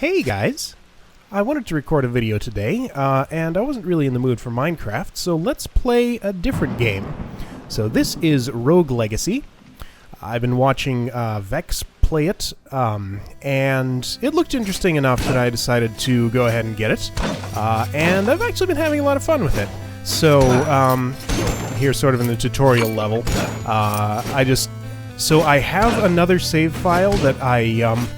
Hey guys! I wanted to record a video today, and I wasn't really in the mood for Minecraft, so let's play a different game. So this is Rogue Legacy. I've been watching Vex play it, and it looked interesting enough that I decided to go ahead and get it. And I've actually been having a lot of fun with it. So, here sort of in the tutorial level, so I have another save file that I,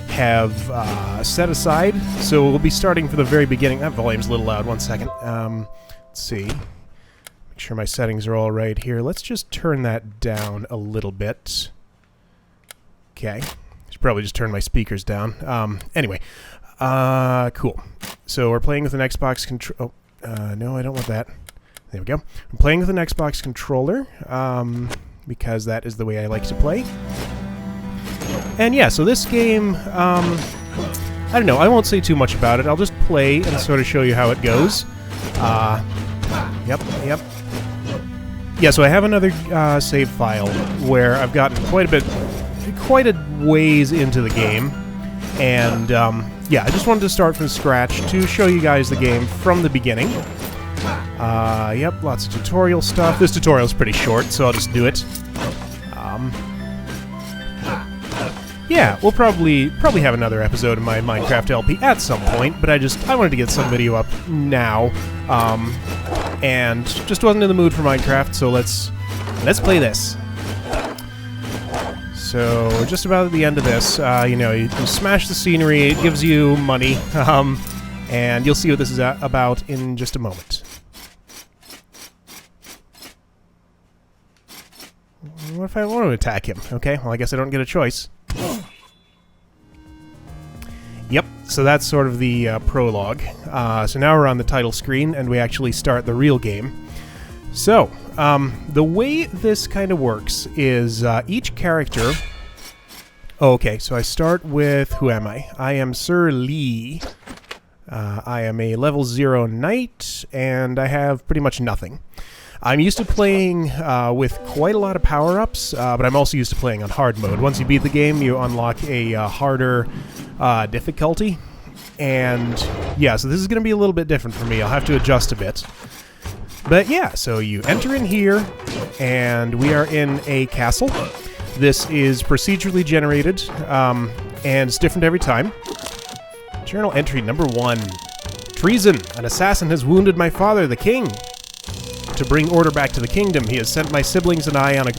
have set aside, so we'll be starting from the very beginning. That volume's a little loud, one second. Let's see. Make sure my settings are all right here. Let's just turn that down a little bit. Okay. Should probably just turn my speakers down. Anyway. Cool. So we're playing with an Xbox control... no, I don't want that. There we go. I'm playing with an Xbox controller, because that is the way I like to play. And yeah, so this game, I don't know, I won't say too much about it. I'll just play and sort of show you how it goes. Yep. Yeah, so I have another save file where I've gotten quite a ways into the game. And yeah, I just wanted to start from scratch to show you guys the game from the beginning. Yep, lots of tutorial stuff. This tutorial's pretty short, so I'll just do it. Yeah, we'll probably have another episode of my Minecraft LP at some point, but I wanted to get some video up now, and just wasn't in the mood for Minecraft, so let's play this. So we're just about at the end of this. You know, you smash the scenery, it gives you money, and you'll see what this is about in just a moment. What if I want to attack him? Okay, well I guess I don't get a choice. Yep, so that's sort of the prologue. So now we're on the title screen, and we actually start the real game. So, the way this kind of works is each character... Oh, okay, so I start with... Who am I? I am Sir Lee. I am a level 0 knight, and I have pretty much nothing. I'm used to playing with quite a lot of power-ups, but I'm also used to playing on hard mode. Once you beat the game, you unlock a harder difficulty. And yeah, so this is going to be a little bit different for me. I'll have to adjust a bit. But yeah, so you enter in here, and we are in a castle. This is procedurally generated, and it's different every time. Journal entry number 1. Treason! An assassin has wounded my father, the king. To bring order back to the kingdom, he has sent my siblings and I on a...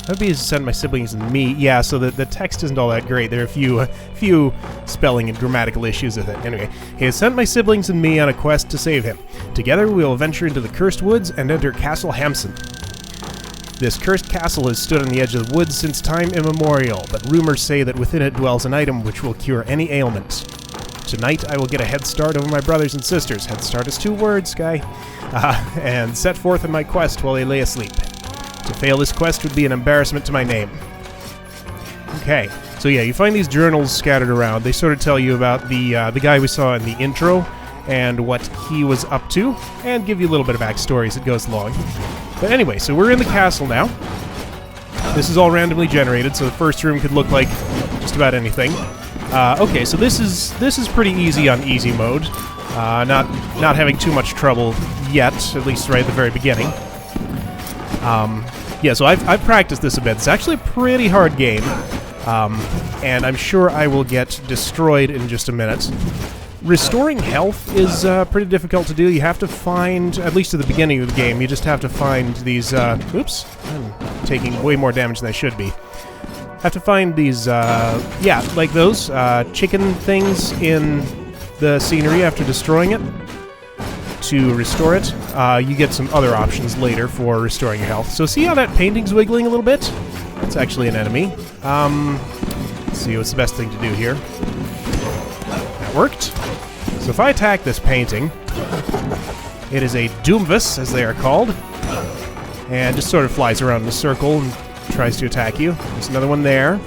Maybe he has sent my siblings and me. Yeah, so the text isn't all that great. There are a few spelling and grammatical issues with it. Anyway, he has sent my siblings and me on a quest to save him. Together we will venture into the cursed woods and enter Castle Hamson. This cursed castle has stood on the edge of the woods since time immemorial, but rumors say that within it dwells an item which will cure any ailment. Tonight I will get a head start over my brothers and sisters. Head start is 2 words, guy. And set forth on my quest while they lay asleep. To fail this quest would be an embarrassment to my name. Okay, so yeah, you find these journals scattered around. They sort of tell you about the guy we saw in the intro and what he was up to, and give you a little bit of backstory as it goes along. But anyway, so we're in the castle now. This is all randomly generated, so the first room could look like just about anything. Okay, so this is pretty easy on easy mode. Not having too much trouble yet, at least right at the very beginning. Yeah, so I've practiced this a bit. It's actually a pretty hard game, and I'm sure I will get destroyed in just a minute. Restoring health is pretty difficult to do. You have to find, at least at the beginning of the game, you just have to find these... oops, I'm taking way more damage than I should be. Have to find these, yeah, like those, chicken things in the scenery after destroying it. To restore it, you get some other options later for restoring your health. So see how that painting's wiggling a little bit? It's actually an enemy. Let's see what's the best thing to do here. That worked. So if I attack this painting, it is a Doomvis, as they are called, and just sort of flies around in a circle and tries to attack you. There's another one there.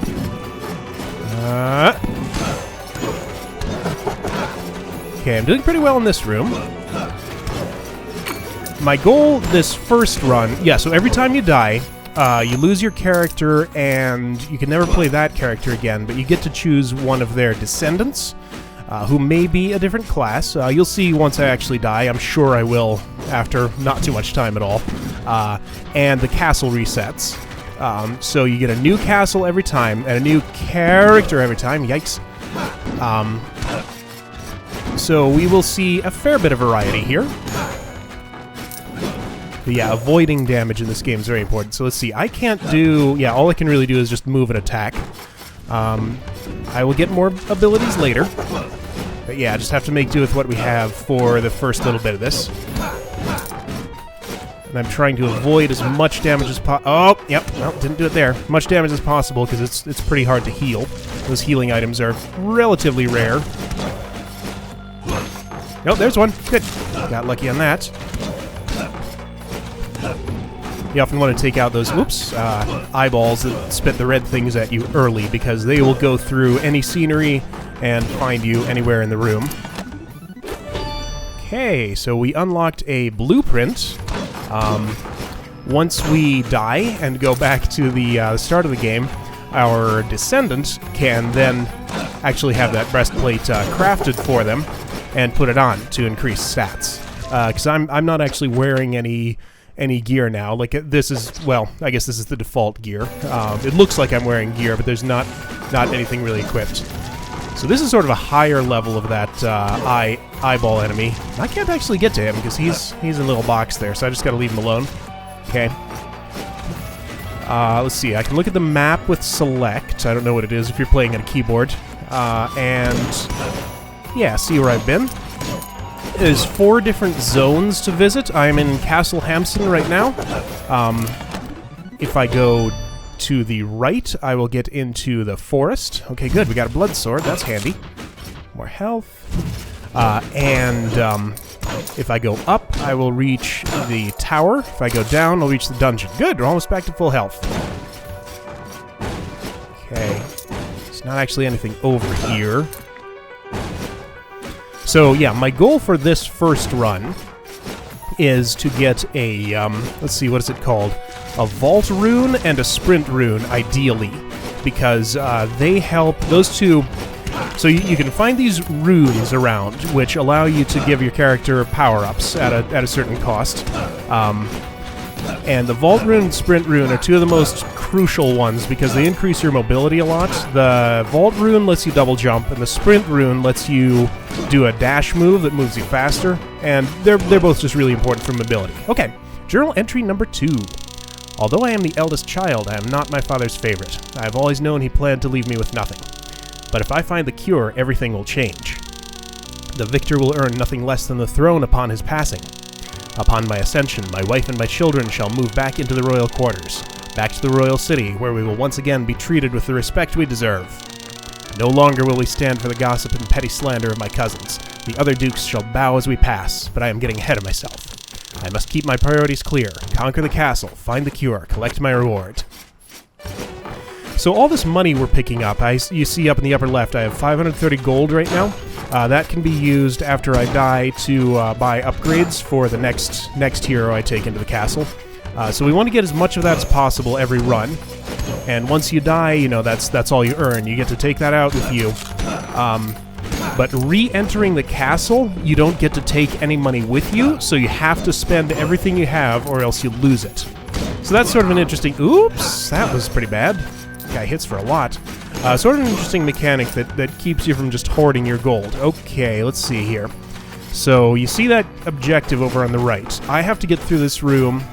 Okay, I'm doing pretty well in this room. My goal this first run... Yeah, so every time you die, you lose your character, and you can never play that character again, but you get to choose one of their descendants, who may be a different class. You'll see once I actually die. I'm sure I will after not too much time at all. And the castle resets. So you get a new castle every time, and a new character every time. Yikes. So we will see a fair bit of variety here. But yeah, avoiding damage in this game is very important. So let's see. I can't do... Yeah, all I can really do is just move and attack. I will get more abilities later. But yeah, I just have to make do with what we have for the first little bit of this. And I'm trying to avoid as much damage as possible. Oh, yep, no, didn't do it there. Much damage as possible, because it's pretty hard to heal. Those healing items are relatively rare. Oh, there's one. Good. Got lucky on that. You often want to take out those, eyeballs that spit the red things at you early, because they will go through any scenery and find you anywhere in the room. Okay, so we unlocked a blueprint. Once we die and go back to the start of the game, our descendant can then actually have that breastplate crafted for them and put it on to increase stats. Because I'm not actually wearing any gear now. Like, this is, well, I guess this is the default gear. It looks like I'm wearing gear, but there's not anything really equipped. So this is sort of a higher level of that eyeball enemy. I can't actually get to him because he's in a little box there, so I just gotta leave him alone. Okay. Let's see, I can look at the map with select. I don't know what it is if you're playing on a keyboard. And yeah, see where I've been. There's 4 different zones to visit. I'm in Castle Hampson right now. If I go to the right, I will get into the forest. Okay, good. We got a blood sword. That's handy. More health. If I go up, I will reach the tower. If I go down, I'll reach the dungeon. Good. We're almost back to full health. Okay. There's not actually anything over here. So, yeah, my goal for this first run is to get a, let's see, what is it called? A vault rune and a sprint rune, ideally, because they help, those two, so you can find these runes around, which allow you to give your character power-ups at a certain cost. And the vault rune and sprint rune are 2 of the most crucial ones because they increase your mobility a lot. The vault rune lets you double jump, and the sprint rune lets you do a dash move that moves you faster, and they're both just really important for mobility. Okay, journal entry number 2. Although I am the eldest child, I am not my father's favorite. I have always known he planned to leave me with nothing. But if I find the cure, everything will change. The victor will earn nothing less than the throne upon his passing. Upon my ascension, my wife and my children shall move back into the royal quarters, back to the royal city, where we will once again be treated with the respect we deserve. No longer will we stand for the gossip and petty slander of my cousins. The other dukes shall bow as we pass, but I am getting ahead of myself. I must keep my priorities clear, conquer the castle, find the cure, collect my reward. So all this money we're picking up, you see up in the upper left, I have 530 gold right now. That can be used after I die to buy upgrades for the next hero I take into the castle. So we want to get as much of that as possible every run. And once you die, you know, that's all you earn. You get to take that out with you. But re-entering the castle, you don't get to take any money with you, so you have to spend everything you have or else you lose it. So that's sort of an interesting... Oops! That was pretty bad. Guy hits for a lot. Sort of an interesting mechanic that keeps you from just hoarding your gold. Okay, let's see here. So you see that objective over on the right. I have to get through this room,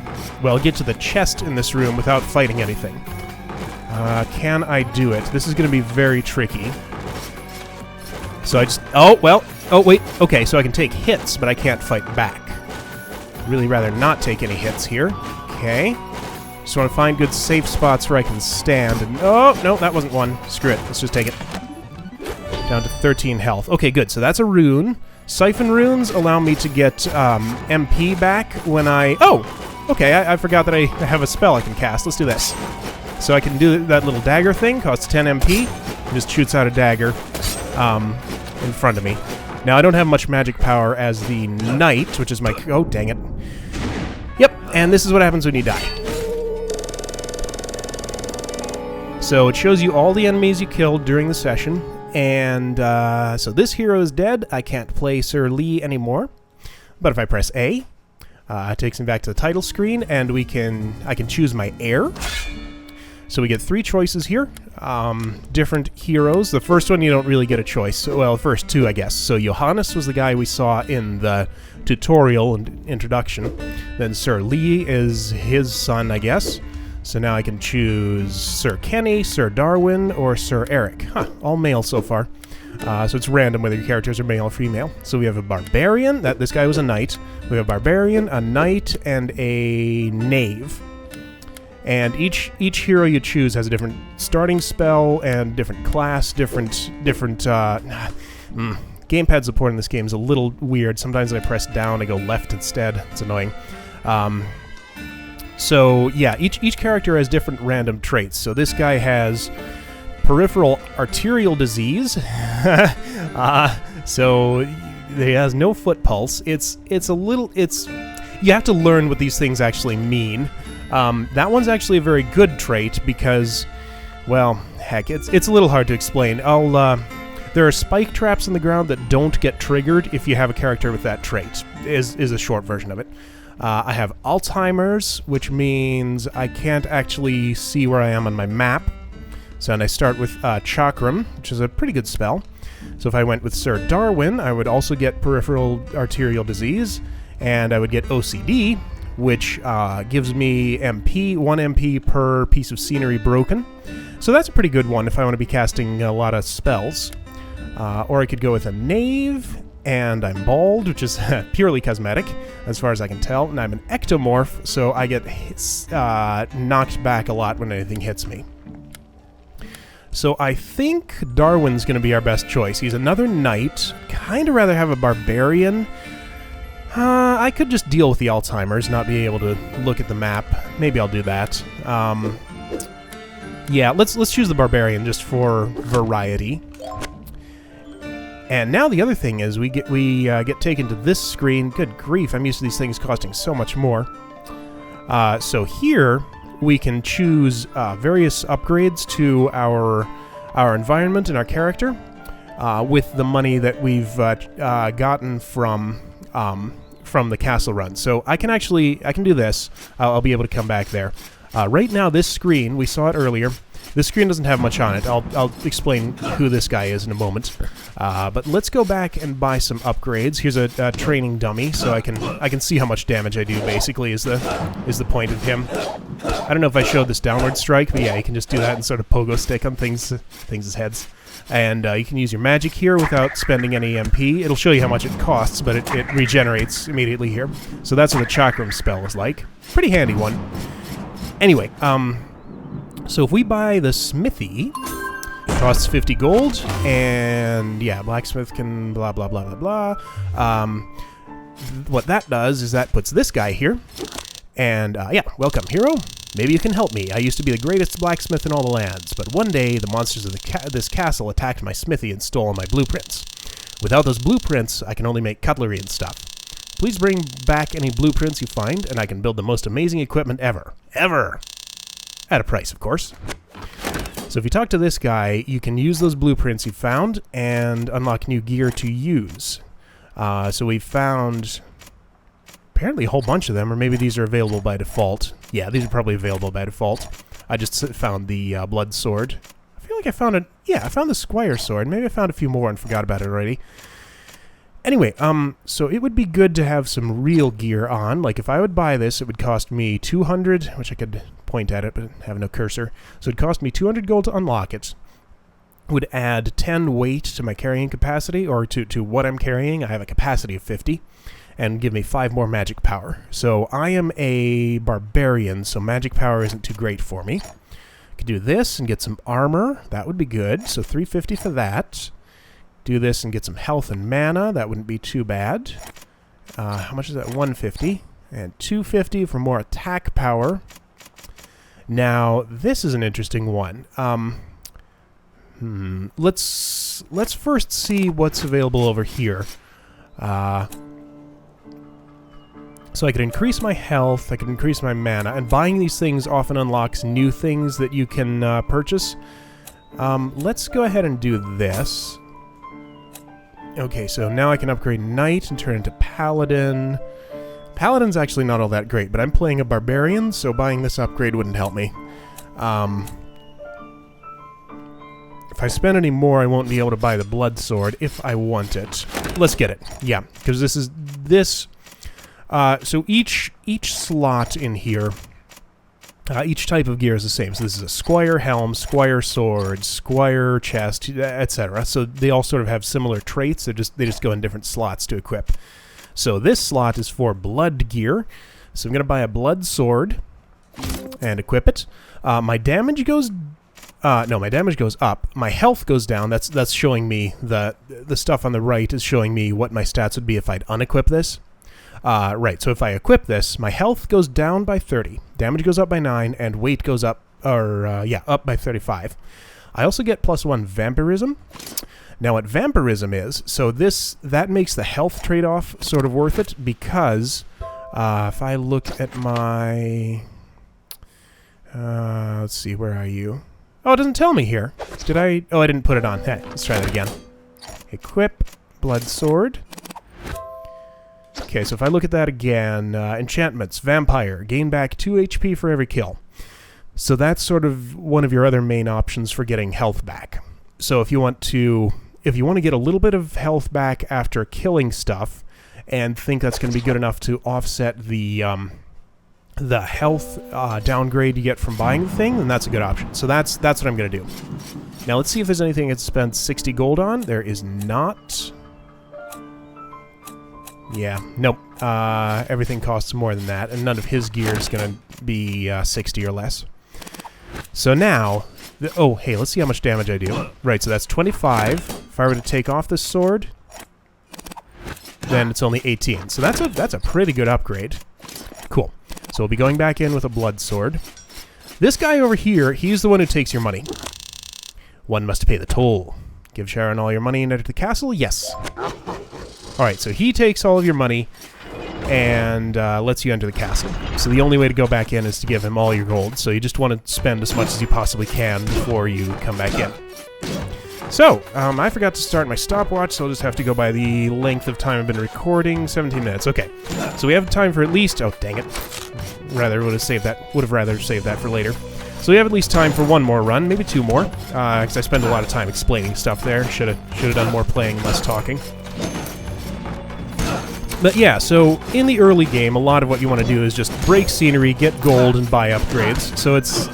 well, get to the chest in this room without fighting anything. Can I do it? This is going to be very tricky. So I just... Oh, well. Oh, wait. Okay, so I can take hits, but I can't fight back. I'd really rather not take any hits here. Okay. Just want to find good safe spots where I can stand. And oh, no, that wasn't one. Screw it. Let's just take it. Down to 13 health. Okay, good. So that's a rune. Siphon runes allow me to get MP back when I... Oh! Okay, I forgot that I have a spell I can cast. Let's do this. So I can do that little dagger thing. Costs 10 MP. Just shoots out a dagger in front of me. Now, I don't have much magic power as the knight, which is my... Oh, dang it. Yep, and this is what happens when you die. So it shows you all the enemies you killed during the session, and so this hero is dead. I can't play Sir Lee anymore, but if I press A, it takes me back to the title screen, and I can choose my heir. So we get 3 choices here, different heroes. The first one you don't really get a choice. Well, the first 2, I guess. So Johannes was the guy we saw in the tutorial and introduction. Then Sir Lee is his son, I guess. So now I can choose Sir Kenny, Sir Darwin, or Sir Eric. Huh, all male so far. So it's random whether your characters are male or female. So we have a barbarian. This guy was a knight. We have a barbarian, a knight, and a knave. And each hero you choose has a different starting spell and different class, different gamepad support in this game is a little weird. Sometimes when I press down, I go left instead. It's annoying. So yeah, each character has different random traits. So this guy has peripheral arterial disease. So he has no foot pulse. You have to learn what these things actually mean. That one's actually a very good trait because, well, heck, it's a little hard to explain. There are spike traps in the ground that don't get triggered if you have a character with that trait, is a short version of it. I have Alzheimer's, which means I can't actually see where I am on my map. So and I start with Chakram, which is a pretty good spell. So if I went with Sir Darwin, I would also get peripheral arterial disease, and I would get OCD, which gives me MP, 1 MP per piece of scenery broken. So that's a pretty good one if I want to be casting a lot of spells. Or I could go with a knave, and I'm bald, which is purely cosmetic, as far as I can tell, and I'm an ectomorph, so I get knocked back a lot when anything hits me. So I think Darwin's going to be our best choice. He's another knight. Kind of rather have a barbarian. I could just deal with the Alzheimer's, not be able to look at the map. Maybe I'll do that. Yeah, let's choose the barbarian just for variety. And now the other thing is we get taken to this screen. Good grief, I'm used to these things costing so much more. So here we can choose various upgrades to our environment and our character with the money that we've gotten from the castle run. So I can do this. I'll be able to come back there. Right now, this screen, we saw it earlier. This screen doesn't have much on it. I'll explain who this guy is in a moment. But let's go back and buy some upgrades. Here's a training dummy, so I can see how much damage I do. Basically, is the point of him. I don't know if I showed this downward strike, but yeah, you can just do that and sort of pogo stick on things' heads. And you can use your magic here without spending any MP. It'll show you how much it costs, but it regenerates immediately here. So that's what the Chakram spell is like. Pretty handy one. Anyway, so if we buy the smithy, it costs 50 gold, and yeah, blacksmith can blah blah blah blah blah. What that does is that puts this guy here, and yeah, welcome hero. Maybe you can help me. I used to be the greatest blacksmith in all the lands, but one day the monsters of this castle attacked my smithy and stole my blueprints. Without those blueprints, I can only make cutlery and stuff. Please bring back any blueprints you find, and I can build the most amazing equipment ever. Ever! At a price, of course. So if you talk to this guy, you can use those blueprints you found and unlock new gear to use. So we found apparently a whole bunch of them, or maybe these are available by default. Yeah, these are probably available by default. I just found the blood sword. I feel like I found I found the squire sword. Maybe I found a few more and forgot about it already. Anyway, so it would be good to have some real gear on. Like, if I would buy this, it would cost me 200, which I could point at it, but have no cursor. So it'd cost me 200 gold to unlock it. Would add 10 weight to my carrying capacity, or to what I'm carrying. I have a capacity of 50, and give me 5 more magic power. So I am a barbarian, so magic power isn't too great for me. Could do this and get some armor. That would be good. So 350 for that. Do this and get some health and mana. That wouldn't be too bad. How much is that? 150. And 250 for more attack power. Now, this is an interesting one. Let's first see what's available over here. So I could increase my health, I could increase my mana, and buying these things often unlocks new things that you can purchase. Let's go ahead and do this. Okay, so now I can upgrade Knight and turn into Paladin. Paladin's actually not all that great, but I'm playing a Barbarian, so buying this upgrade wouldn't help me. If I spend any more, I won't be able to buy the Blood Sword if I want it. Let's get it. Yeah, because this is... so each slot in here, each type of gear is the same. So this is a Squire Helm, Squire Sword, Squire Chest, etc. So they all sort of have similar traits. They just go in different slots to equip. So this slot is for blood gear. So I'm going to buy a Blood Sword and equip it. My damage goes... no, my damage goes up. My health goes down. That's showing me... The stuff on the right is showing me what my stats would be if I'd unequip this. Right, so if I equip this, my health goes down by 30, damage goes up by 9, and weight goes up, up by 35. I also get +1 Vampirism. Now what Vampirism is, so that makes the health trade-off sort of worth it, because if I look at my... let's see, where are you? Oh, it doesn't tell me here. Did I... Oh, I didn't put it on. Hey, let's try that again. Equip Blood Sword. Okay, so if I look at that again, enchantments, vampire, gain back 2 HP for every kill. So that's sort of one of your other main options for getting health back. So if you want to get a little bit of health back after killing stuff, and think that's going to be good enough to offset the health downgrade you get from buying the thing, then that's a good option. So that's what I'm going to do. Now let's see if there's anything it's spent 60 gold on. There is not. Yeah, nope. Everything costs more than that, and none of his gear is going to be 60 or less. So now... oh, hey, let's see how much damage I do. Right, so that's 25. If I were to take off this sword, then it's only 18. So that's a pretty good upgrade. Cool. So we'll be going back in with a Blood Sword. This guy over here, he's the one who takes your money. One must pay the toll. Give Sharon all your money and enter the castle? Yes. Alright, so he takes all of your money and lets you enter the castle. So the only way to go back in is to give him all your gold. So you just want to spend as much as you possibly can before you come back in. So, I forgot to start my stopwatch, so I'll just have to go by the length of time I've been recording. 17 minutes. Okay. So we have time for at least... Oh, dang it. Would have rather saved that for later. So we have at least time for one more run, maybe 2 more, because I spend a lot of time explaining stuff there. Should have done more playing, less talking. But yeah, so in the early game, a lot of what you want to do is just break scenery, get gold, and buy upgrades. So it's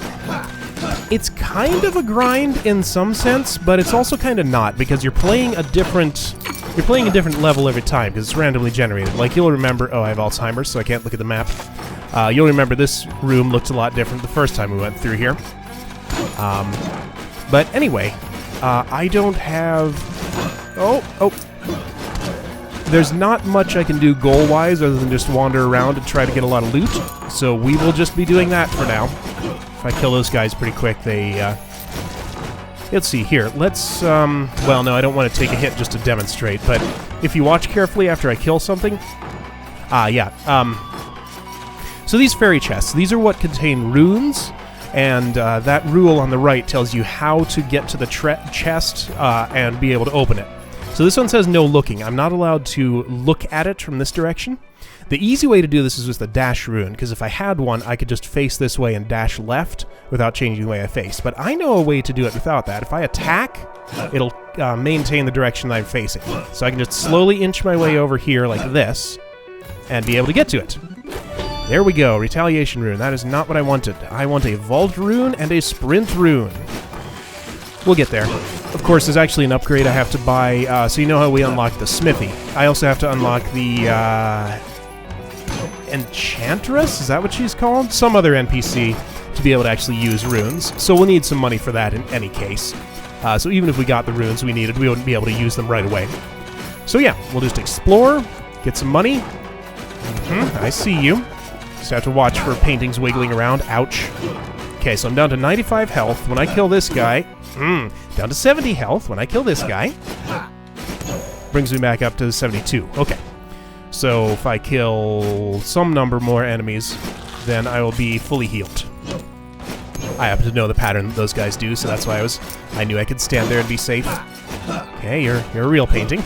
kind of a grind in some sense, but it's also kind of not, because you're playing a different level every time, because it's randomly generated. Like, you'll remember... Oh, I have Alzheimer's, so I can't look at the map. You'll remember this room looked a lot different the first time we went through here. But anyway, I don't have... Oh! There's not much I can do goal-wise other than just wander around and try to get a lot of loot, so we will just be doing that for now. If I kill those guys pretty quick, they... Let's see, here, let's... well, no, I don't want to take a hit just to demonstrate, but if you watch carefully after I kill something... So these fairy chests, these are what contain runes, and that rule on the right tells you how to get to the chest and be able to open it. So this one says no looking. I'm not allowed to look at it from this direction. The easy way to do this is with the dash rune, because if I had one, I could just face this way and dash left without changing the way I face. But I know a way to do it without that. If I attack, it'll maintain the direction that I'm facing. So I can just slowly inch my way over here like this and be able to get to it. There we go, retaliation rune. That is not what I wanted. I want a vault rune and a sprint rune. We'll get there. Of course, there's actually an upgrade I have to buy, so you know how we unlock the smithy. I also have to unlock the, Enchantress? Is that what she's called? Some other NPC to be able to actually use runes. So we'll need some money for that in any case. So even if we got the runes we needed, we wouldn't be able to use them right away. So yeah, we'll just explore, get some money. I see you. Just have to watch for paintings wiggling around. Ouch. Okay, so I'm down to 95 health when I kill this guy. Down to 70 health when I kill this guy. Brings me back up to 72. Okay. So if I kill some number more enemies, then I will be fully healed. I happen to know the pattern that those guys do, so that's why I knew I could stand there and be safe. Okay, you're a real painting.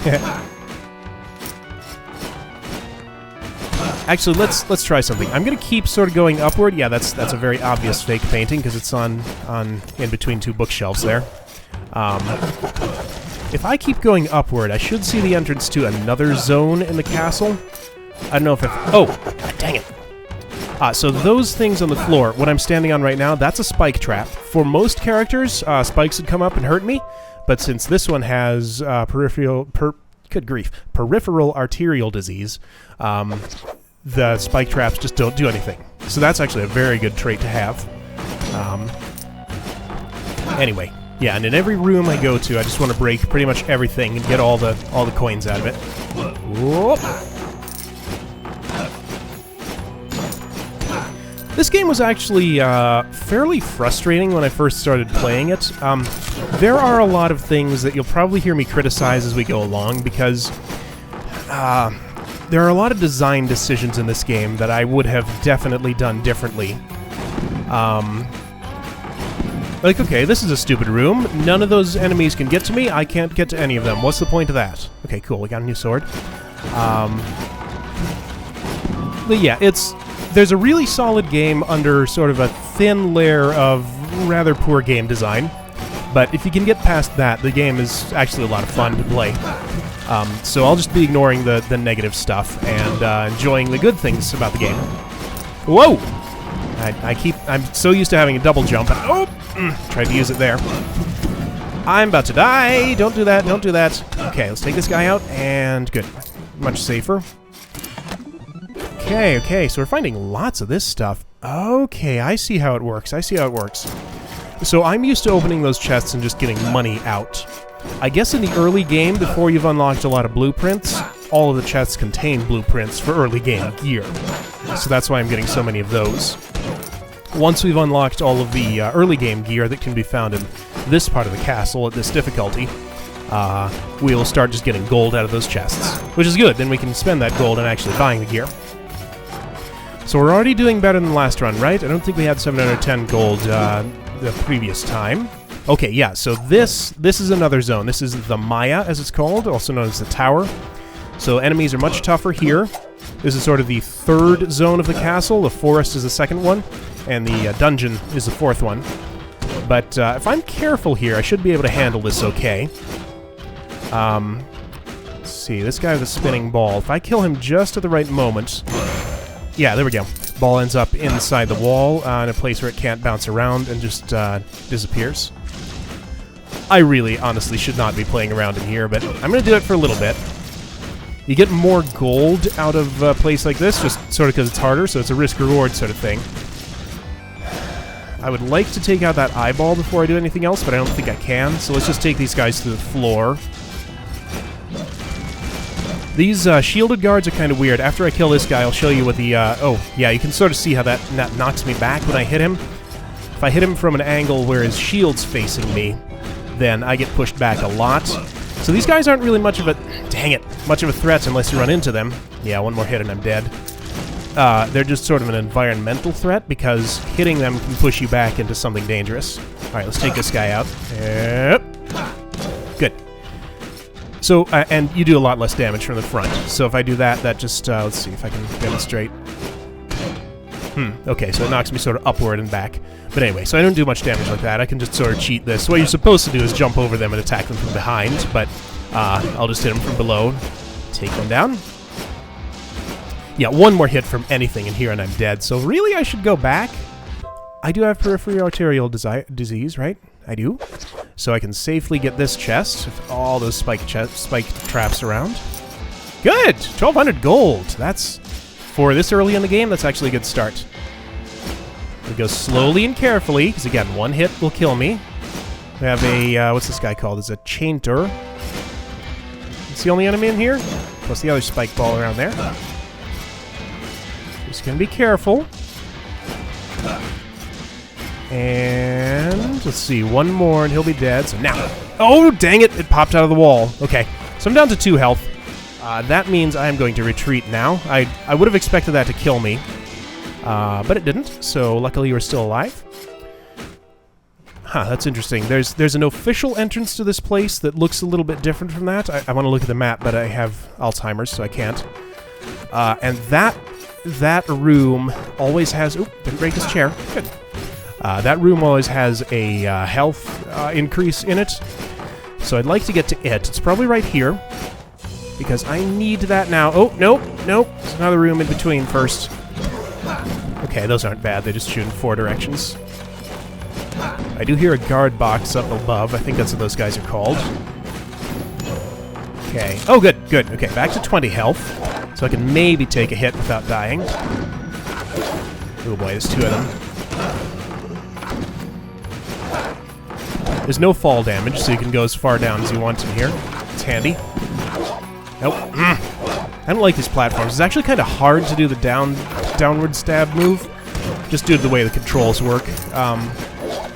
Actually, let's try something. I'm gonna keep sort of going upward. Yeah, that's a very obvious fake painting because it's on in between two bookshelves there. If I keep going upward, I should see the entrance to another zone in the castle. I don't know if oh, God dang it. So those things on the floor, what I'm standing on right now, that's a spike trap. For most characters, spikes would come up and hurt me, but since this one has peripheral arterial disease, the spike traps just don't do anything. So that's actually a very good trait to have. Anyway, yeah, and in every room I go to, I just want to break pretty much everything and get all the coins out of it. Whoop. This game was actually fairly frustrating when I first started playing it. There are a lot of things that you'll probably hear me criticize as we go along because there are a lot of design decisions in this game that I would have definitely done differently. Like, okay, this is a stupid room. None of those enemies can get to me. I can't get to any of them. What's the point of that? Okay, cool. We got a new sword. But yeah, there's a really solid game under sort of a thin layer of rather poor game design. But if you can get past that, the game is actually a lot of fun to play. So I'll just be ignoring the negative stuff and enjoying the good things about the game. Whoa! I'm so used to having a double jump. Oh! Tried to use it there. I'm about to die! Don't do that, don't do that. Okay, let's take this guy out, and good. Much safer. Okay, so we're finding lots of this stuff. Okay, I see how it works, So I'm used to opening those chests and just getting money out. I guess in the early game, before you've unlocked a lot of blueprints, all of the chests contain blueprints for early game gear. So that's why I'm getting so many of those. Once we've unlocked all of the early game gear that can be found in this part of the castle at this difficulty, we'll start just getting gold out of those chests. Which is good, then we can spend that gold on actually buying the gear. So we're already doing better than the last run, right? I don't think we had 710 gold the previous time. Okay, yeah, so this is another zone. This is the Maya, as it's called, also known as the Tower. So enemies are much tougher here. This is sort of the third zone of the castle. The forest is the second one, and the dungeon is the fourth one. But if I'm careful here, I should be able to handle this okay. Let's see, this guy with the spinning ball. If I kill him just at the right moment... Yeah, there we go. Ball ends up inside the wall in a place where it can't bounce around and just disappears. I really, honestly, should not be playing around in here, but I'm going to do it for a little bit. You get more gold out of a place like this, just sort of because it's harder, so it's a risk-reward sort of thing. I would like to take out that eyeball before I do anything else, but I don't think I can, so let's just take these guys to the floor. These shielded guards are kind of weird. After I kill this guy, I'll show you what the... oh, yeah, you can sort of see how that knocks me back when I hit him. If I hit him from an angle where his shield's facing me, then I get pushed back a lot. So these guys aren't really much of a... Dang it! Much of a threat unless you run into them. Yeah, one more hit and I'm dead. They're just sort of an environmental threat because hitting them can push you back into something dangerous. Alright, let's take this guy out. Yep. Good. So, and you do a lot less damage from the front. So if I do that, that just, let's see if I can demonstrate. Okay, so it knocks me sort of upward and back. But anyway, so I don't do much damage like that. I can just sort of cheat this. What you're supposed to do is jump over them and attack them from behind, but I'll just hit them from below. Take them down. Yeah, one more hit from anything in here and I'm dead. So really, I should go back. I do have peripheral arterial disease, right? I do. So I can safely get this chest with all those spike traps around. Good! 1,200 gold! That's, for this early in the game, that's actually a good start. We go slowly and carefully, because again, one hit will kill me. We have a, what's this guy called? It's a chainter. It's the only enemy in here? Plus the other spike ball around there. Just gonna be careful. And let's see, one more and he'll be dead. So now, oh dang it! It popped out of the wall. Okay, so I'm down to 2 health. That means I'm going to retreat now. I would have expected that to kill me, but it didn't, so luckily we're still alive. Huh, that's interesting. There's an official entrance to this place that looks a little bit different from that. I want to look at the map, but I have Alzheimer's, so I can't. And that room always has... Oop, didn't break this chair. Good. That room always has a health increase in it. So I'd like to get to it. It's probably right here, because I need that now. Oh, nope, nope. There's another room in between first. Okay, those aren't bad. They just shoot in 4 directions. I do hear a guard box up above. I think that's what those guys are called. Okay. Oh, good, good. Okay, back to 20 health. So I can maybe take a hit without dying. Oh boy, there's 2 of them. There's no fall damage, so you can go as far down as you want in here. It's handy. Nope. I don't like these platforms. It's actually kind of hard to do the downward stab move, just due to the way the controls work.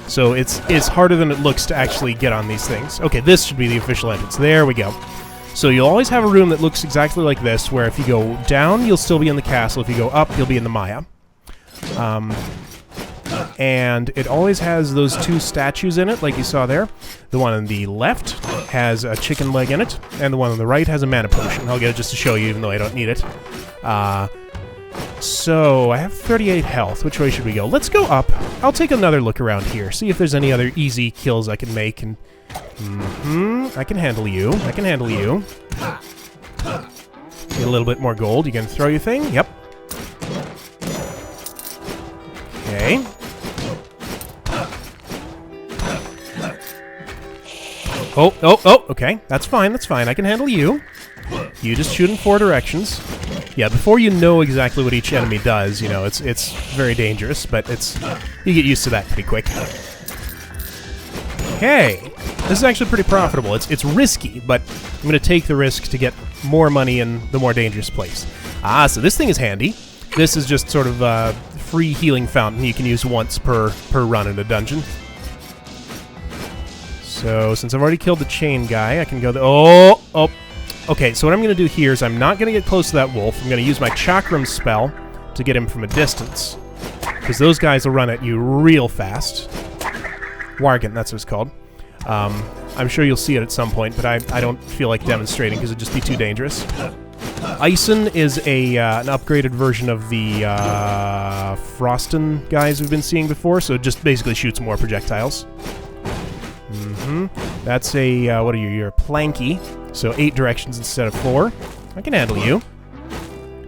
So it's harder than it looks to actually get on these things. Okay, this should be the official entrance. There we go. So you'll always have a room that looks exactly like this, where if you go down, you'll still be in the castle. If you go up, you'll be in the Maya. And it always has those 2 statues in it, like you saw there. The one on the left has a chicken leg in it, and the one on the right has a mana potion. I'll get it just to show you, even though I don't need it. So I have 38 health. Which way should we go? Let's go up. I'll take another look around here, see if there's any other easy kills I can make. And I can handle you. I can handle you. Get a little bit more gold. You gonna throw your thing? Yep. Okay. Oh, oh, oh, okay. That's fine, that's fine. I can handle you. You just shoot in 4 directions. Yeah, before you know exactly what each enemy does, you know, it's very dangerous, but you get used to that pretty quick. Okay. This is actually pretty profitable. It's risky, but I'm going to take the risk to get more money in the more dangerous place. Ah, so this thing is handy. This is just sort of a free healing fountain you can use once per run in a dungeon. So, since I've already killed the chain guy, I can go... Oh! Okay, so what I'm going to do here is I'm not going to get close to that wolf. I'm going to use my Chakram spell to get him from a distance, because those guys will run at you real fast. Wargan, that's what it's called. I'm sure you'll see it at some point, but I don't feel like demonstrating because it'd just be too dangerous. Ison is an upgraded version of the Frostin guys we've been seeing before, so it just basically shoots more projectiles. That's a, what are you? You're a Planky, so 8 directions instead of 4. I can handle you.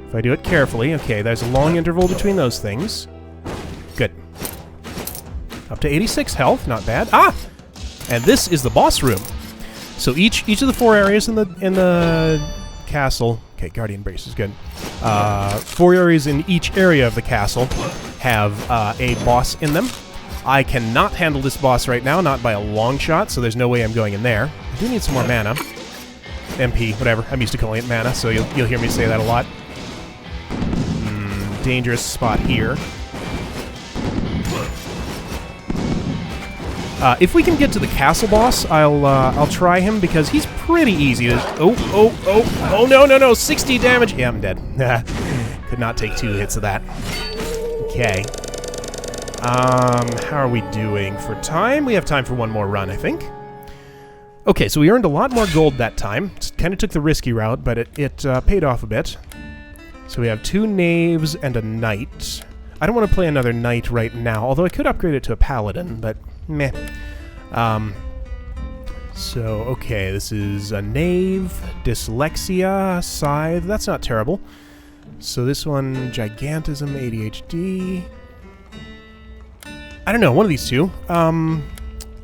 If I do it carefully. Okay, there's a long interval between those things. Good. Up to 86 health, not bad. Ah! And this is the boss room. So each of the 4 areas in the castle... Okay, Guardian Brace is good. 4 areas in each area of the castle have a boss in them. I cannot handle this boss right now, not by a long shot, so there's no way I'm going in there. I do need some more mana. MP, whatever. I'm used to calling it mana, so you'll hear me say that a lot. Dangerous spot here. If we can get to the castle boss, I'll try him, because he's pretty easy to... Oh, no, 60 damage! Yeah, I'm dead. Could not take 2 hits of that. Okay. How are we doing for time? We have time for one more run, I think. Okay, so we earned a lot more gold that time. Kind of took the risky route, but it paid off a bit. So we have 2 knaves and a knight. I don't want to play another knight right now, although I could upgrade it to a paladin, but meh. So, okay, this is a knave, dyslexia, scythe. That's not terrible. So this one, gigantism, ADHD... I don't know, one of these 2.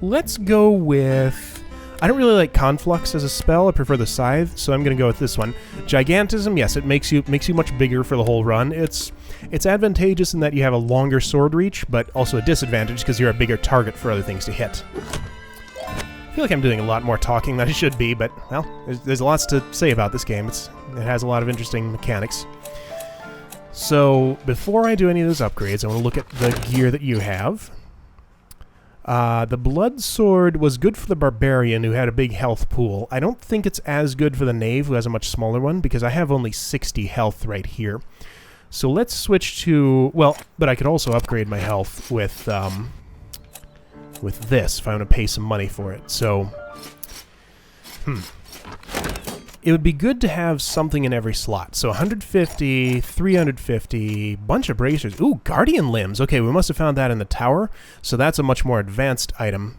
Let's go with... I don't really like Conflux as a spell. I prefer the Scythe, so I'm going to go with this one. Gigantism, yes, it makes you much bigger for the whole run. It's advantageous in that you have a longer sword reach, but also a disadvantage because you're a bigger target for other things to hit. I feel like I'm doing a lot more talking than I should be, but, well, there's lots to say about this game. It has a lot of interesting mechanics. So, before I do any of those upgrades, I want to look at the gear that you have. The blood sword was good for the barbarian who had a big health pool. I don't think it's as good for the knave who has a much smaller one because I have only 60 health right here. So let's switch to, well, but I could also upgrade my health with this if I want to pay some money for it. So, it would be good to have something in every slot. So 150, 350, bunch of bracers. Ooh, guardian limbs. Okay, we must have found that in the tower. So that's a much more advanced item.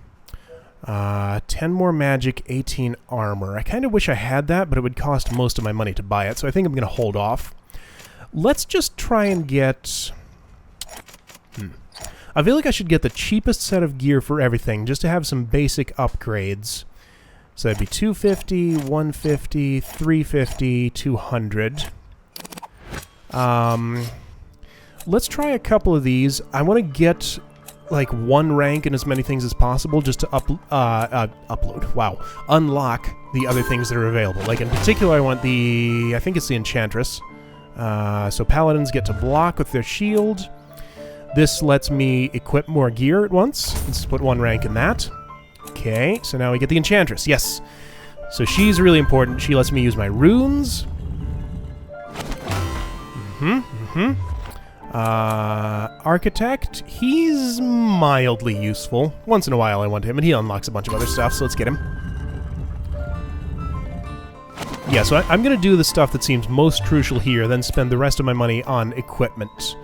10 more magic, 18 armor. I kind of wish I had that, but it would cost most of my money to buy it. So I think I'm going to hold off. Let's just try and get... I feel like I should get the cheapest set of gear for everything, just to have some basic upgrades. So that'd be 250, 150, 350, 200. Let's try a couple of these. I want to get like one rank in as many things as possible just to upload. Wow. Unlock the other things that are available. Like in particular, I want the... I think it's the Enchantress. So paladins get to block with their shield. This lets me equip more gear at once. Let's put one rank in that. Okay, so now we get the Enchantress. Yes. So she's really important. She lets me use my runes. Architect. He's mildly useful. Once in a while I want him, and he unlocks a bunch of other stuff, so let's get him. Yeah, so I'm going to do the stuff that seems most crucial here, then spend the rest of my money on equipment.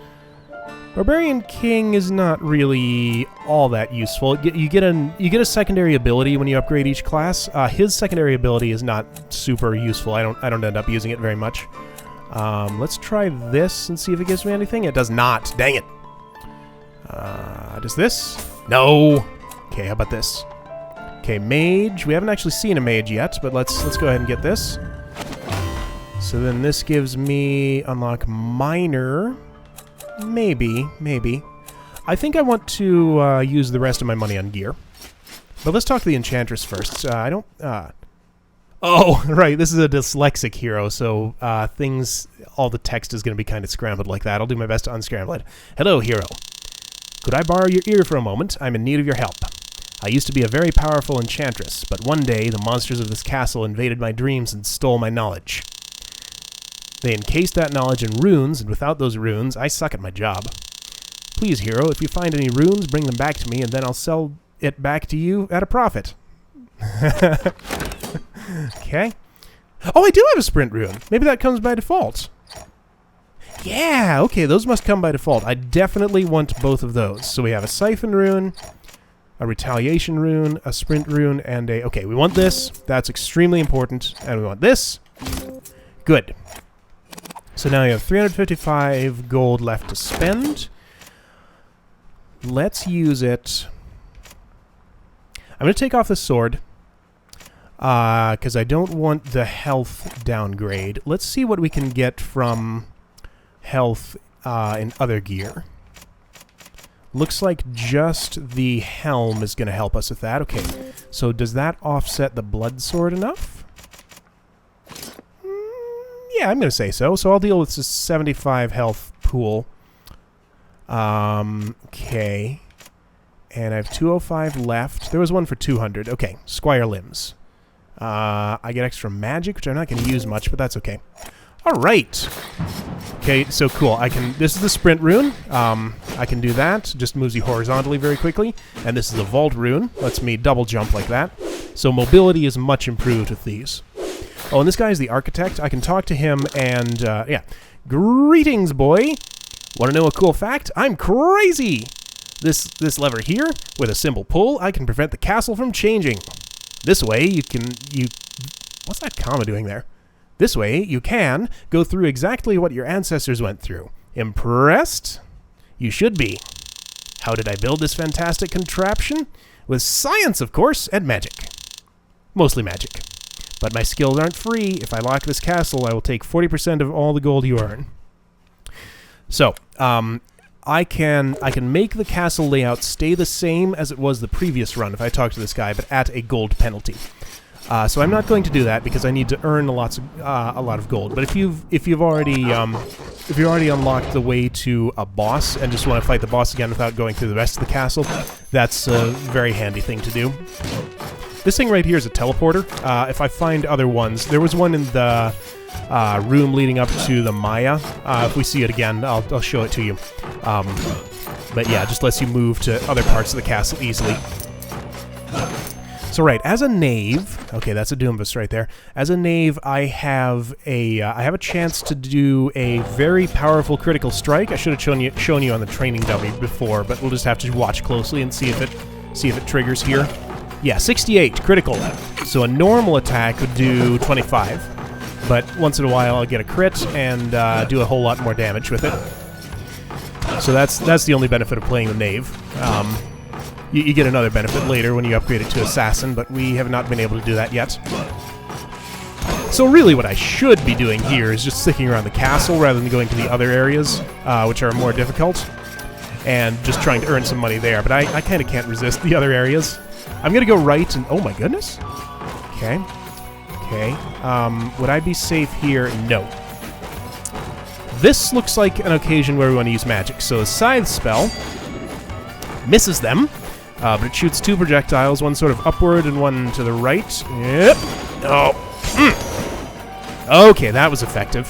Barbarian King is not really all that useful. You get a secondary ability when you upgrade each class. His secondary ability is not super useful. I don't end up using it very much. Let's try this and see if it gives me anything. It does not. Dang it. Does this? No. Okay, how about this? Okay, mage. We haven't actually seen a mage yet, but let's go ahead and get this. So then this gives me unlock minor. Maybe. I think I want to use the rest of my money on gear. But let's talk to the Enchantress first. I don't... Oh, right, this is a dyslexic hero, so all the text is going to be kind of scrambled like that. I'll do my best to unscramble it. Hello, hero. Could I borrow your ear for a moment? I'm in need of your help. I used to be a very powerful enchantress, but one day the monsters of this castle invaded my dreams and stole my knowledge. They encased that knowledge in runes, and without those runes, I suck at my job. Please, hero, if you find any runes, bring them back to me, and then I'll sell it back to you at a profit. Okay. Oh, I do have a sprint rune. Maybe that comes by default. Yeah, okay, those must come by default. I definitely want both of those. So we have a siphon rune, a retaliation rune, a sprint rune, and a... Okay, we want this. That's extremely important. And we want this. Good. So now you have 355 gold left to spend. Let's use it. I'm going to take off the sword. Because I don't want the health downgrade. Let's see what we can get from health in other gear. Looks like just the helm is going to help us with that. Okay, so does that offset the blood sword enough? Yeah, I'm going to say so. So I'll deal with this 75 health pool. Okay. And I have 205 left. There was one for 200. Okay, Squire Limbs. I get extra magic, which I'm not going to use much, but that's okay. All right. Okay, so cool. This is the sprint rune. I can do that. Just moves you horizontally very quickly. And this is the vault rune. Lets me double jump like that. So mobility is much improved with these. Oh, and this guy is the architect. I can talk to him and, yeah. Greetings, boy. Want to know a cool fact? I'm crazy. This lever here, with a simple pull, I can prevent the castle from changing. This way, what's that comma doing there? This way, you can go through exactly what your ancestors went through. Impressed? You should be. How did I build this fantastic contraption? With science, of course, and magic. Mostly magic. But my skills aren't free. If I lock this castle, I will take 40% of all the gold you earn. So, I can make the castle layout stay the same as it was the previous run if I talk to this guy, but at a gold penalty. So I'm not going to do that because I need to earn a lot of gold. But if you've already unlocked the way to a boss and just want to fight the boss again without going through the rest of the castle, that's a very handy thing to do. This thing right here is a teleporter. If I find other ones, there was one in the room leading up to the Maya. If we see it again, I'll show it to you. But yeah, it just lets you move to other parts of the castle easily. So right, as a knave, okay, that's a Doombus right there. As a knave, I have a chance to do a very powerful critical strike. I should have shown you on the training dummy before, but we'll just have to watch closely and see if it triggers here. Yeah, 68 critical. So a normal attack would do 25, but once in a while I'll get a crit and do a whole lot more damage with it. So that's the only benefit of playing the knave. You get another benefit later when you upgrade it to Assassin, but we have not been able to do that yet. So really what I should be doing here is just sticking around the castle rather than going to the other areas, which are more difficult, and just trying to earn some money there. But I kind of can't resist the other areas. I'm going to go right and... Oh my goodness! Okay. Okay. Would I be safe here? No. This looks like an occasion where we want to use magic. So the Scythe spell misses them. But it shoots 2 projectiles, one sort of upward and one to the right. Yep. Oh. Okay, that was effective.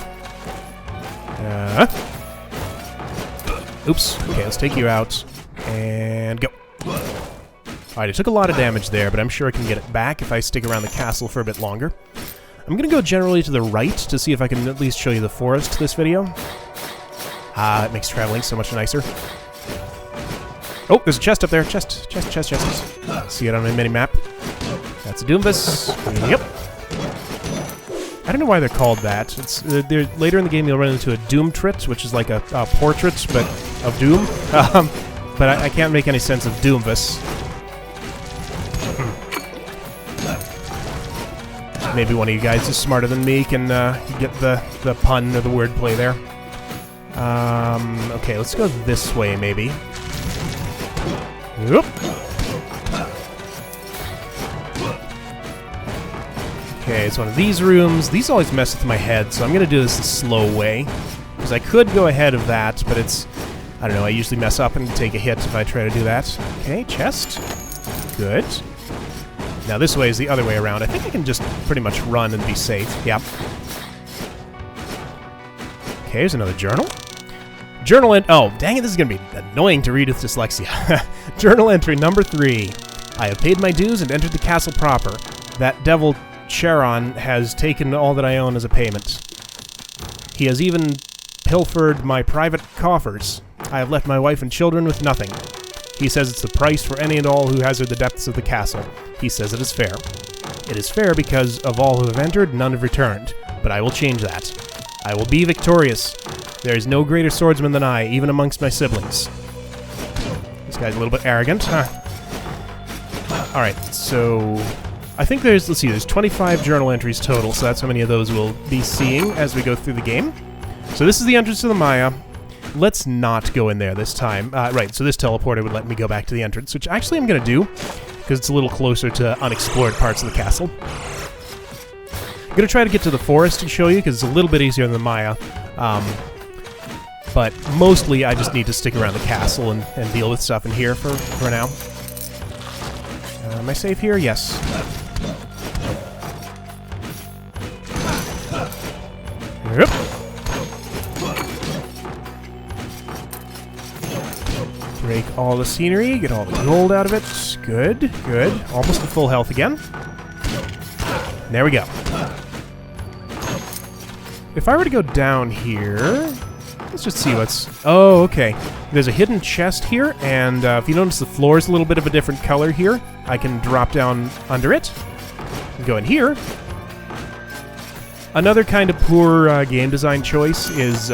Oops. Okay, let's take you out. And go. Alright, it took a lot of damage there, but I'm sure I can get it back if I stick around the castle for a bit longer. I'm going to go generally to the right to see if I can at least show you the forest this video. It makes traveling so much nicer. Oh, there's a chest up there. Chest. See it on my mini-map. That's a Doombus. Yep. I don't know why they're called that. It's later in the game you'll run into a Doomtrit, which is like a portrait, but of Doom. But I can't make any sense of Doombus. Maybe one of you guys is smarter than me can get the pun or the wordplay there. Okay, let's go this way, maybe. Whoop. Okay, it's one of these rooms. These always mess with my head, so I'm going to do this the slow way. Because I could go ahead of that, but it's... I don't know, I usually mess up and take a hit if I try to do that. Okay, chest. Good. Now this way is the other way around. I think I can just pretty much run and be safe. Yep. Okay, here's another journal. Journal oh, dang it, this is going to be annoying to read with dyslexia. Journal entry number 3. I have paid my dues and entered the castle proper. That devil Charon has taken all that I own as a payment. He has even pilfered my private coffers. I have left my wife and children with nothing. He says it's the price for any and all who hazard the depths of the castle. He says it is fair. It is fair because of all who have entered, none have returned. But I will change that. I will be victorious. There is no greater swordsman than I, even amongst my siblings. This guy's a little bit arrogant. Huh. Alright, so... I think there's 25 journal entries total, so that's how many of those we'll be seeing as we go through the game. So this is the entrance to the Maya. Let's not go in there this time. Right, so this teleporter would let me go back to the entrance, which actually I'm going to do, because it's a little closer to unexplored parts of the castle. I'm going to try to get to the forest and show you, because it's a little bit easier than the Maya. But mostly I just need to stick around the castle and deal with stuff in here for now. Am I safe here? Yes. Yep. Break all the scenery, get all the gold out of it. Good, good. Almost at full health again. There we go. If I were to go down here... Let's just see what's... Oh, okay. There's a hidden chest here, and if you notice the floor is a little bit of a different color here, I can drop down under it. Go in here. Another kind of poor game design choice is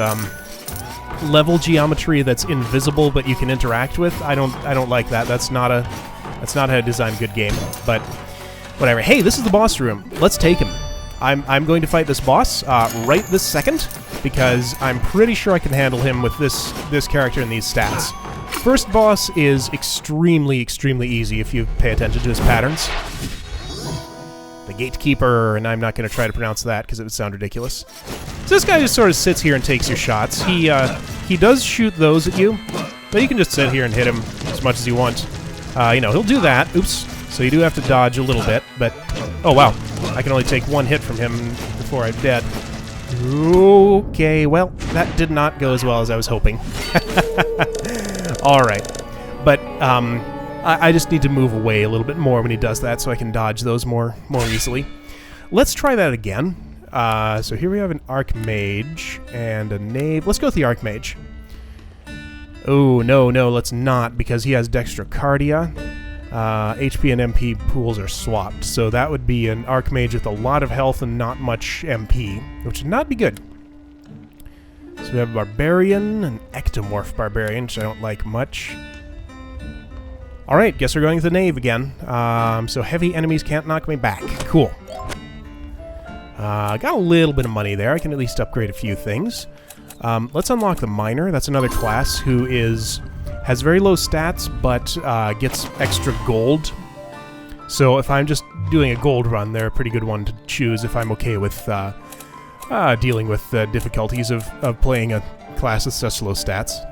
level geometry that's invisible but you can interact with. I don't like that. That's not how to design a good game. But whatever. Hey, this is the boss room. Let's take him. I'm going to fight this boss right this second, because I'm pretty sure I can handle him with this character and these stats. First boss is extremely, extremely easy if you pay attention to his patterns. The Gatekeeper, and I'm not going to try to pronounce that because it would sound ridiculous. So this guy just sort of sits here and takes your shots. He does shoot those at you, but you can just sit here and hit him as much as you want. You know, he'll do that. Oops. So you do have to dodge a little bit, but... Oh, wow. I can only take one hit from him before I'm dead. Okay, well, that did not go as well as I was hoping. Alright. But, I just need to move away a little bit more when he does that so I can dodge those more easily. Let's try that again. So here we have an Archmage and a Knave. Let's go with the Archmage. Oh, no, let's not, because he has Dextrocardia. HP and MP pools are swapped, so that would be an Archmage with a lot of health and not much MP, which would not be good. So we have a Barbarian, an Ectomorph Barbarian, which I don't like much. Alright, guess we're going to the Knave again. So heavy enemies can't knock me back. Cool. Got a little bit of money there. I can at least upgrade a few things. Let's unlock the Miner. That's another class who has very low stats, but gets extra gold. So if I'm just doing a gold run, they're a pretty good one to choose if I'm okay with dealing with the difficulties of playing a class with such low stats.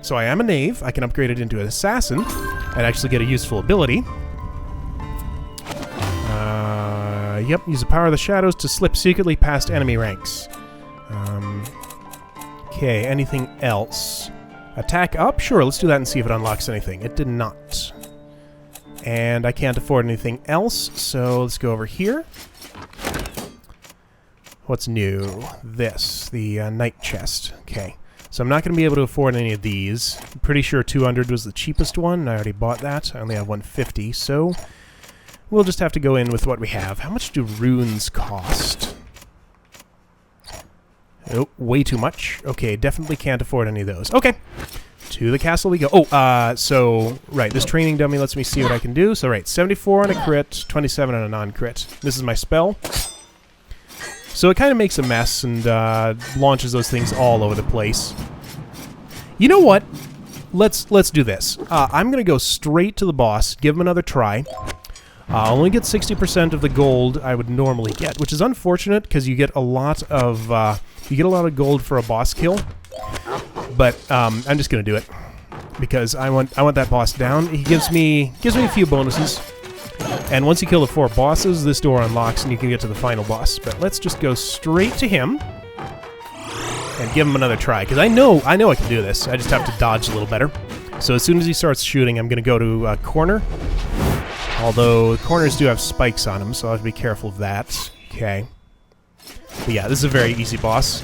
So I am a Knave. I can upgrade it into an Assassin and actually get a useful ability. Yep, use the power of the shadows to slip secretly past enemy ranks. Okay, anything else? Attack up? Sure, let's do that and see if it unlocks anything. It did not. And I can't afford anything else, so let's go over here. What's new? This, the Night Chest. Okay, so I'm not going to be able to afford any of these. I'm pretty sure 200 was the cheapest one, and I already bought that. I only have 150, so we'll just have to go in with what we have. How much do runes cost? Oh, way too much. Okay, definitely can't afford any of those. Okay, to the castle we go. Oh, so, right, this training dummy lets me see what I can do. So, right, 74 on a crit, 27 on a non-crit. This is my spell. So it kind of makes a mess and launches those things all over the place. You know what? Let's do this. I'm going to go straight to the boss, give him another try. I'll only get 60% of the gold I would normally get, which is unfortunate because you get a lot of gold for a boss kill. But I'm just gonna do it because I want that boss down. He gives me a few bonuses, and once you kill the 4 bosses, this door unlocks and you can get to the final boss. But let's just go straight to him and give him another try because I know I can do this. I just have to dodge a little better. So as soon as he starts shooting, I'm gonna go to corner. Although, corners do have spikes on them, so I'll have to be careful of that. Okay. But yeah, this is a very easy boss.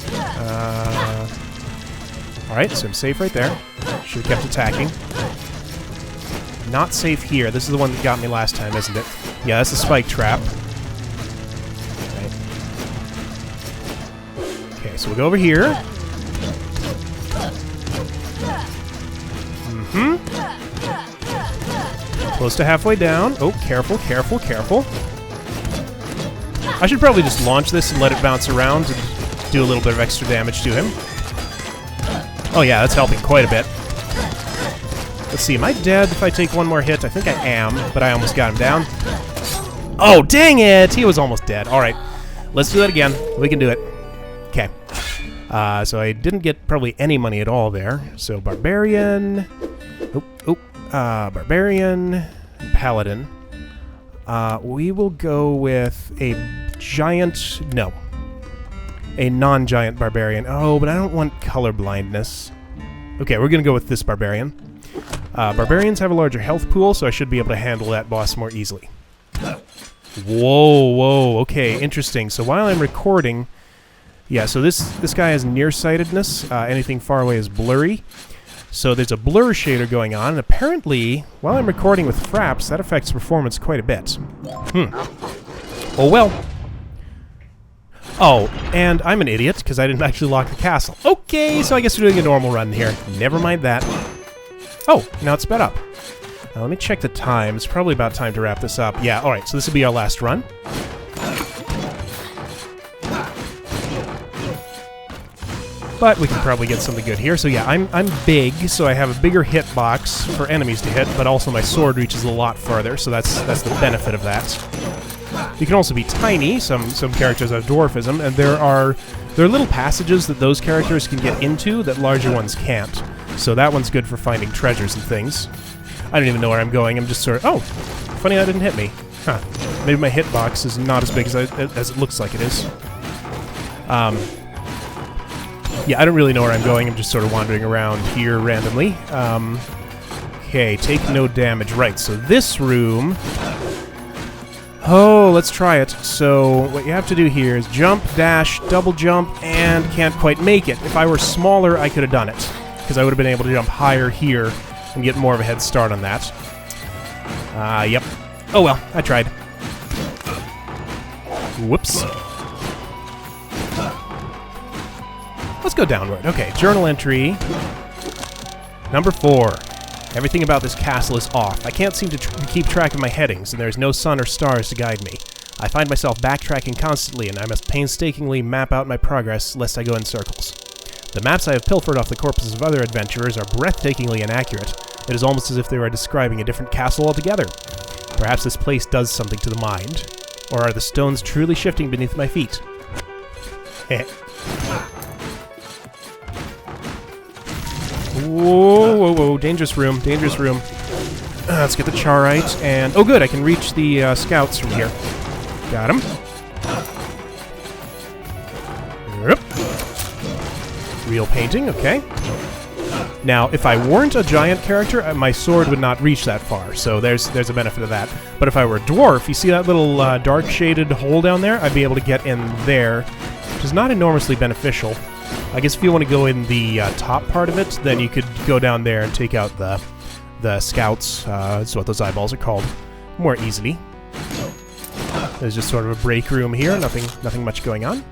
Alright, so I'm safe right there. Should have kept attacking. Not safe here. This is the one that got me last time, isn't it? Yeah, that's a spike trap. Okay, so we'll go over here. Close to halfway down. Oh, careful, careful, careful. I should probably just launch this and let it bounce around and do a little bit of extra damage to him. Oh yeah, that's helping quite a bit. Let's see, am I dead if I take one more hit? I think I am, but I almost got him down. Oh, dang it! He was almost dead. Alright, let's do that again. We can do it. Okay. So I didn't get probably any money at all there. So Barbarian... Barbarian, Paladin. We will go with a non-giant Barbarian. Oh, but I don't want color blindness. Okay, we're gonna go with this Barbarian. Barbarians have a larger health pool, so I should be able to handle that boss more easily. Whoa, okay, interesting. So while I'm recording... Yeah, so this guy has nearsightedness. Anything far away is blurry. So there's a blur shader going on, and apparently, while I'm recording with Fraps, that affects performance quite a bit. Oh well. Oh, and I'm an idiot, because I didn't actually lock the castle. Okay, so I guess we're doing a normal run here. Never mind that. Oh, now it's sped up. Now let me check the time. It's probably about time to wrap this up. Yeah, alright, so this will be our last run. But we can probably get something good here. So yeah, I'm big, so I have a bigger hitbox for enemies to hit, but also my sword reaches a lot farther, so that's the benefit of that. You can also be tiny. Some characters have dwarfism, and there are little passages that those characters can get into that larger ones can't. So that one's good for finding treasures and things. I don't even know where I'm going. I'm just sort of... Oh! Funny that didn't hit me. Huh. Maybe my hitbox is not as big as it looks like it is. Yeah, I don't really know where I'm going. I'm just sort of wandering around here randomly. Okay, take no damage. Right, so this room... Oh, let's try it. So what you have to do here is jump, dash, double jump, and can't quite make it. If I were smaller, I could have done it, because I would have been able to jump higher here and get more of a head start on that. Yep. Oh well, I tried. Whoops. Let's go downward. Okay, journal entry. Number 4. Everything about this castle is off. I can't seem to keep track of my headings, and there's no sun or stars to guide me. I find myself backtracking constantly, and I must painstakingly map out my progress lest I go in circles. The maps I have pilfered off the corpses of other adventurers are breathtakingly inaccurate. It is almost as if they were describing a different castle altogether. Perhaps this place does something to the mind. Or are the stones truly shifting beneath my feet? Heh. Whoa, whoa, whoa, dangerous room, dangerous room. Let's get the charite, and... Oh good, I can reach the scouts from here. Got him. Yep. Real painting, okay. Now, if I weren't a giant character, my sword would not reach that far, so there's a benefit of that. But if I were a dwarf, you see that little dark-shaded hole down there? I'd be able to get in there, which is not enormously beneficial. I guess if you want to go in the top part of it, then you could go down there and take out the scouts, that's what those eyeballs are called, more easily. There's just sort of a break room here, nothing much going on.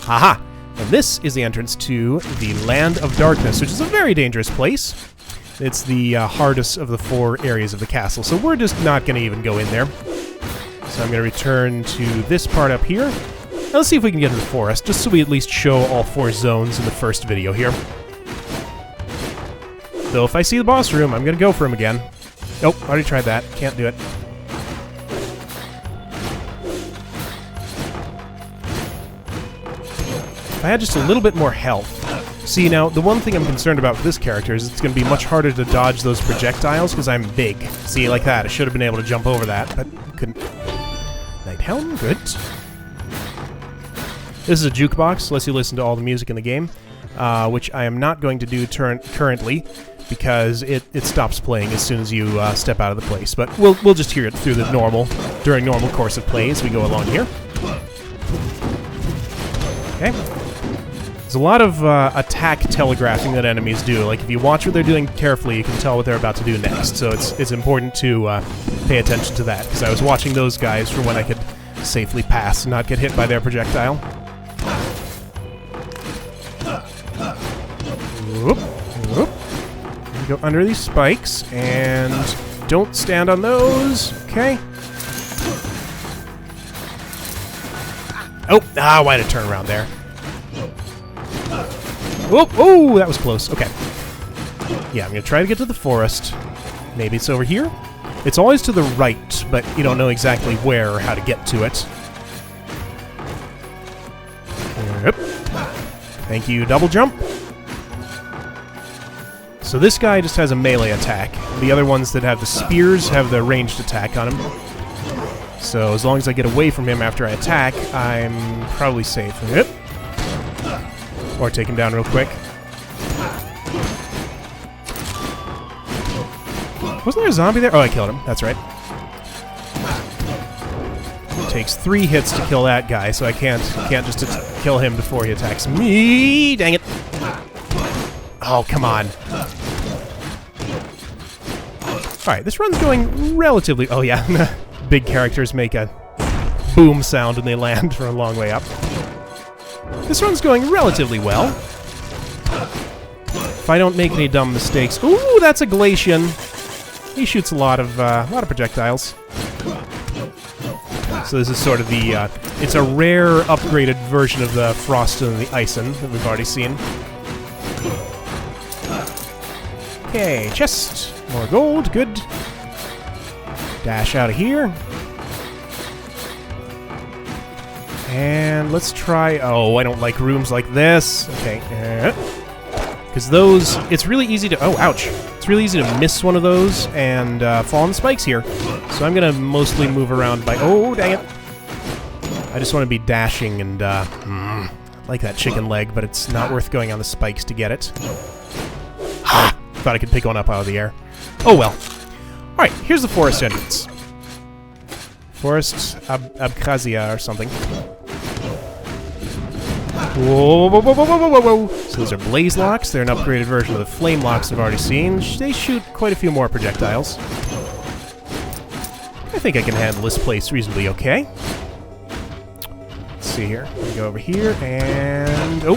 Haha! And this is the entrance to the Land of Darkness, which is a very dangerous place. It's the hardest of the 4 areas of the castle, so we're just not going to even go in there. So I'm going to return to this part up here. Now let's see if we can get to the forest, just so we at least show all 4 zones in the first video here. Though if I see the boss room, I'm going to go for him again. Nope, already tried that. Can't do it. If I had just a little bit more health. See, now, the one thing I'm concerned about with this character is it's going to be much harder to dodge those projectiles because I'm big. See, like that. I should have been able to jump over that, but couldn't. Night Helm, good. This is a jukebox, lets you listen to all the music in the game, which I am not going to do currently because it stops playing as soon as you step out of the place. But we'll just hear it through the during normal course of play as we go along here. Okay. There's a lot of attack telegraphing that enemies do. Like if you watch what they're doing carefully, you can tell what they're about to do next. So it's important to pay attention to that because I was watching those guys for when I could safely pass and not get hit by their projectile. Whoop, whoop. Go under these spikes, and don't stand on those. Okay. Oh, why did it turn around there? Whoop, oh, that was close. Okay. Yeah, I'm going to try to get to the forest. Maybe it's over here? It's always to the right, but you don't know exactly where or how to get to it. Yep. Thank you, double jump. So this guy just has a melee attack. The other ones that have the spears have the ranged attack on him. So as long as I get away from him after I attack, I'm probably safe. Yep. Or take him down real quick. Wasn't there a zombie there? Oh, I killed him. That's right. It takes 3 hits to kill that guy, so I can't just kill him before he attacks me. Dang it. Oh, come on. Alright, this run's going relatively... Oh, yeah. Big characters make a boom sound when they land from a long way up. This run's going relatively well. If I don't make any dumb mistakes... Ooh, that's a Glacian. He shoots a lot of projectiles. So this is sort of the... it's a rare, upgraded version of the Frostin' and the Icin that we've already seen. Okay, chest. More gold, good. Dash out of here. And let's try... Oh, I don't like rooms like this. Okay. Because those... It's really easy to... Oh, ouch. It's really easy to miss one of those and fall on the spikes here. So I'm going to mostly move around by... Oh, dang it. I just want to be dashing and... I like that chicken leg, but it's not worth going on the spikes to get it. Ha! Thought I could pick one up out of the air. Oh, well. Alright, here's the forest entrance. Forest Abkhazia or something. Whoa, whoa, whoa, whoa, whoa, whoa, whoa. So those are blaze locks. They're an upgraded version of the flame locks I've already seen. They shoot quite a few more projectiles. I think I can handle this place reasonably okay. Let's see here. We go over here and... Oh!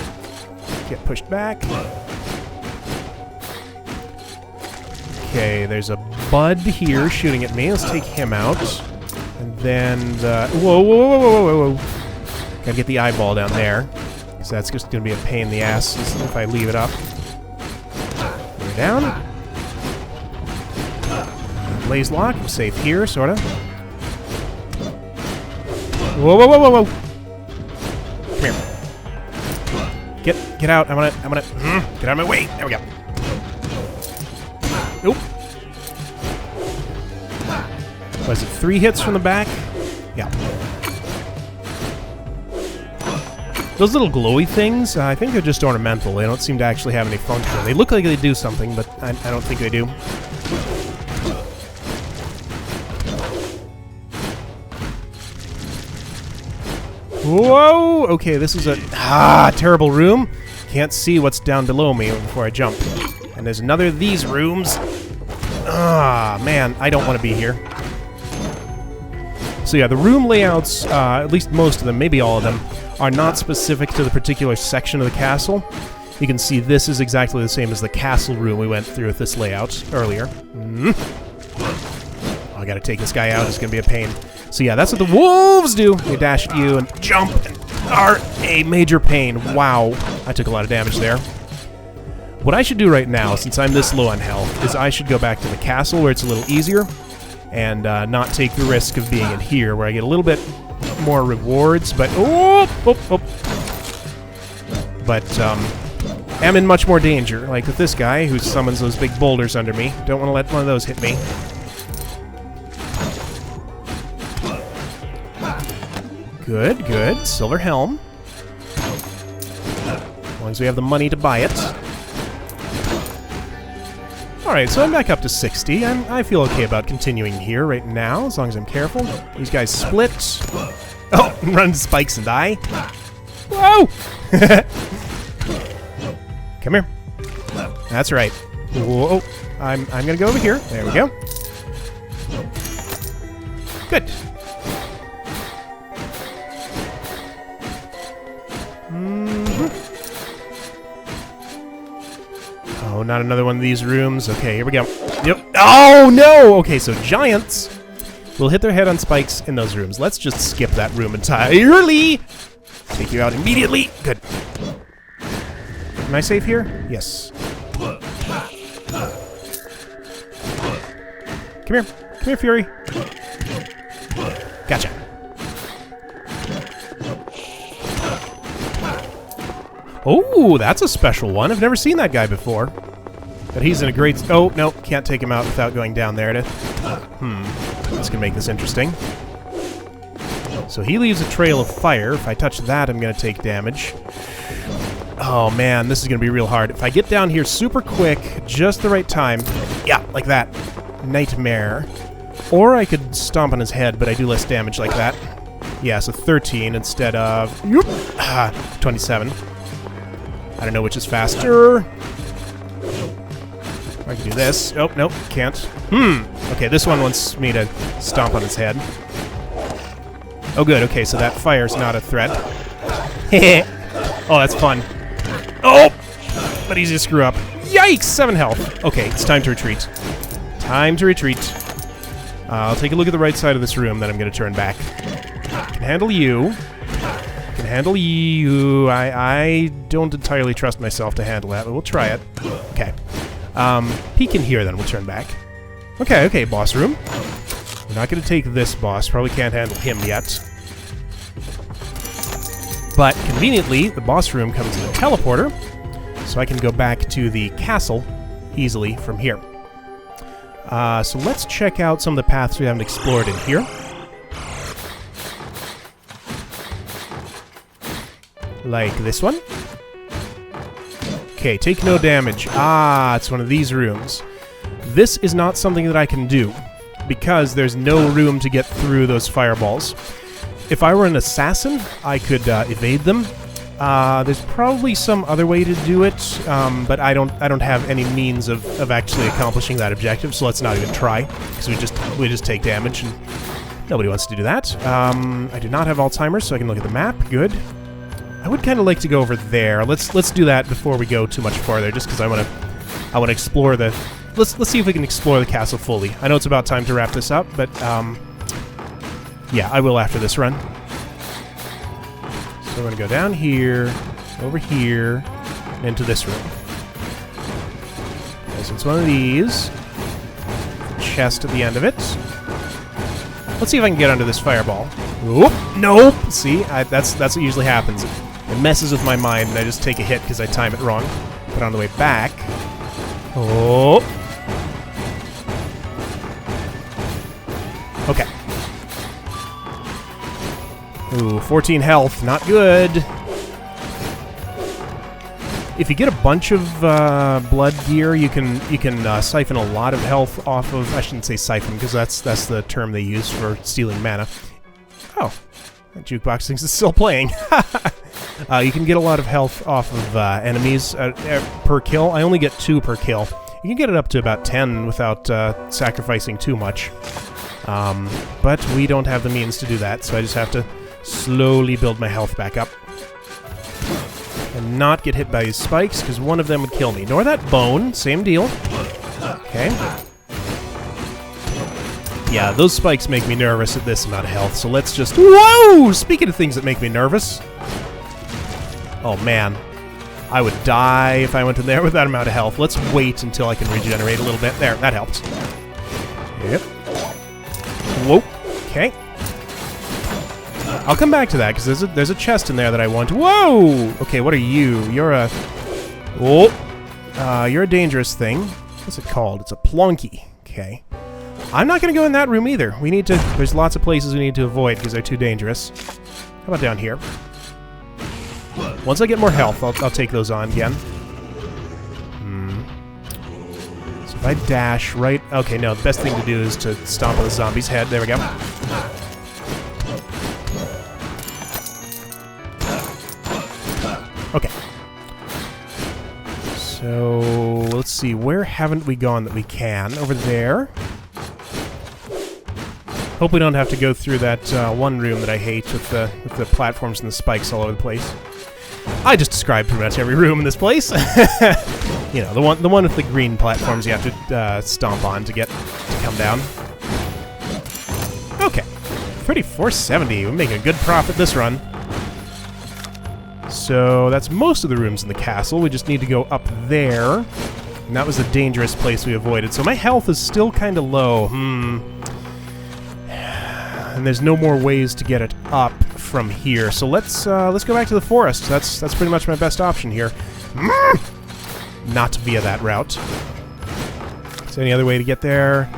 Get pushed back. Okay, there's a bud here shooting at me. Let's take him out. And then the... Whoa, whoa, whoa, whoa, whoa, whoa. Gotta get the eyeball down there. So that's just gonna be a pain in the ass if I leave it up. We're down. Blaze lock. I'm safe here, sorta. Whoa, whoa, whoa, whoa, whoa! Come here. Get out. I'm gonna get out of my way. There we go. Nope. Was it 3 hits from the back? Yeah. Those little glowy things, I think they're just ornamental. They don't seem to actually have any function. They look like they do something, but I don't think they do. Whoa! Okay, this is a terrible room. Can't see what's down below me before I jump. And there's another of these rooms. Man, I don't want to be here. So yeah, the room layouts, at least most of them, maybe all of them, are not specific to the particular section of the castle. You can see this is exactly the same as the castle room we went through with this layout earlier. Oh, I gotta take this guy out. It's gonna be a pain. So yeah, that's what the wolves do. They dash at you and jump and are a major pain. Wow, I took a lot of damage there. What I should do right now, since I'm this low on health, is I should go back to the castle where it's a little easier and not take the risk of being in here where I get a little bit more rewards, but but am in much more danger, like with this guy who summons those big boulders under me. Don't want to let one of those hit me. Good, good. Silver helm. As long as we have the money to buy it. Alright, so I'm back up to 60. I feel okay about continuing here right now, as long as I'm careful. These guys split. Oh, run into spikes and die. Whoa! Come here. That's right. Whoa. I'm gonna go over here. There we go. Good. Oh, not another one of these rooms. Okay, here we go. Yep. Oh, no! Okay, so giants will hit their head on spikes in those rooms. Let's just skip that room entirely. Take you out immediately. Good. Am I safe here? Yes. Come here. Come here, Fury. Gotcha. Oh, that's a special one. I've never seen that guy before. But he's in a great... Oh, no. Can't take him out without going down there. This can make this interesting. So he leaves a trail of fire. If I touch that, I'm going to take damage. Oh, man. This is going to be real hard. If I get down here super quick, just the right time... Yeah, like that. Nightmare. Or I could stomp on his head, but I do less damage like that. Yeah, so 13 instead of... 27. I don't know which is faster. I can do this. Oh, nope, can't. Okay, this one wants me to stomp on his head. Oh, good. Okay, so that fire's not a threat. Oh, that's fun. Oh! But easy to screw up. Yikes! 7 health. Okay, it's time to retreat. Time to retreat. I'll take a look at the right side of this room, then I'm going to turn back. Can handle you. Can handle you. I don't entirely trust myself to handle that, but we'll try it. Okay. Peek in here, then we'll turn back. Okay, okay, boss room. We're not going to take this boss. Probably can't handle him yet. But conveniently, the boss room comes in a teleporter, so I can go back to the castle easily from here. So let's check out some of the paths we haven't explored in here. Like this one. Okay, take no damage. Ah, it's one of these rooms. This is not something that I can do, because there's no room to get through those fireballs. If I were an assassin, I could evade them. There's probably some other way to do it, but I don't have any means of actually accomplishing that objective, so let's not even try, because we just take damage, and nobody wants to do that. I do not have Alzheimer's, so I can look at the map. Good. I would kind of like to go over there. Let's do that before we go too much farther, just because I want to explore the. Let's see if we can explore the castle fully. I know it's about time to wrap this up, but yeah, I will after this run. So we're going to go down here, over here, and into this room. Okay, so it's one of these. Chest at the end of it. Let's see if I can get under this fireball. Oop, nope! See, that's what usually happens. It messes with my mind, and I just take a hit because I time it wrong. But on the way back... Oh! Okay. Ooh, 14 health. Not good. If you get a bunch of blood gear, you can siphon a lot of health off of... I shouldn't say siphon, because that's the term they use for stealing mana. Oh, that jukebox thinks it's still playing. You can get a lot of health off of enemies per kill. I only get 2 per kill. You can get it up to about 10 without sacrificing too much. But we don't have the means to do that, so I just have to slowly build my health back up. And not get hit by these spikes, because one of them would kill me. Nor that bone, same deal. Okay. Yeah, those spikes make me nervous at this amount of health, so let's just... Whoa! Speaking of things that make me nervous... Oh, man. I would die if I went in there with that amount of health. Let's wait until I can regenerate a little bit. There, that helped. Yep. Whoa. Okay. I'll come back to that, because there's a chest in there that I want. Whoa! Okay, what are you? You're a... Oh! You're a dangerous thing. What's it called? It's a plonky. Okay. I'm not going to go in that room either. We need to... There's lots of places we need to avoid, because they're too dangerous. How about down here? Once I get more health, I'll take those on again. So if I dash right... Okay, no, the best thing to do is to stomp on the zombie's head. There we go. Okay. So, let's see. Where haven't we gone that we can? Over there. Hope we don't have to go through that one room that I hate with the platforms and the spikes all over the place. I just described pretty much every room in this place. You know, the one with the green platforms you have to stomp on to come down. Okay. Pretty 470. We're making a good profit this run. So that's most of the rooms in the castle. We just need to go up there. And that was the dangerous place we avoided. So my health is still kind of low. And there's no more ways to get it up from here. So let's go back to the forest. That's pretty much my best option here. Not via that route. Is there any other way to get there?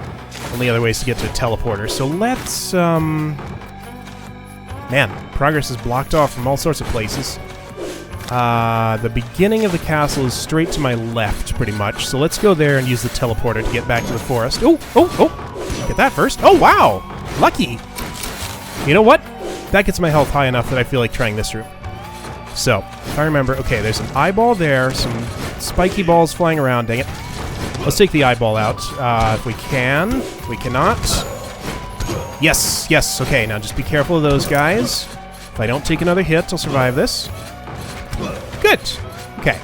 Only other ways to get to a teleporter. So let's man, progress is blocked off from all sorts of places. The beginning of the castle is straight to my left, pretty much. So let's go there and use the teleporter to get back to the forest. Oh! Get that first. Oh, wow! Lucky! You know what? That gets my health high enough that I feel like trying this route. So, if I remember... Okay, there's an eyeball there, some spiky balls flying around, dang it. Let's take the eyeball out, if we can. If we cannot... Yes, okay, now just be careful of those guys. If I don't take another hit, I'll survive this. Good! Okay.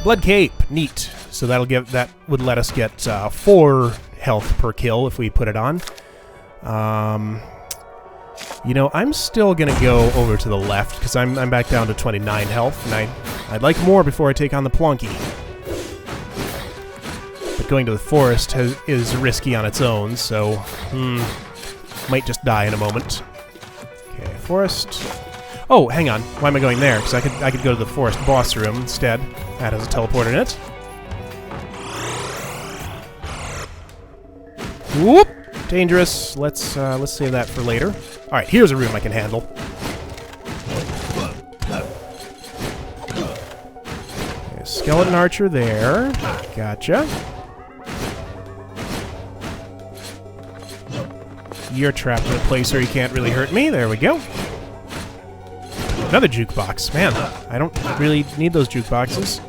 Blood Cape, neat. So that would let us get 4 health per kill if we put it on. You know, I'm still gonna go over to the left, because I'm back down to 29 health, and I'd like more before I take on the plonky. But going to the forest is risky on its own, so... might just die in a moment. Okay, forest. Oh, hang on. Why am I going there? Because I could go to the forest boss room instead. That has a teleporter in it. Whoop! Dangerous. Let's save that for later. All right, here's a room I can handle. Okay, skeleton archer there. Gotcha. You're trapped in a place where you can't really hurt me. There we go. Another jukebox. Man, I don't really need those jukeboxes.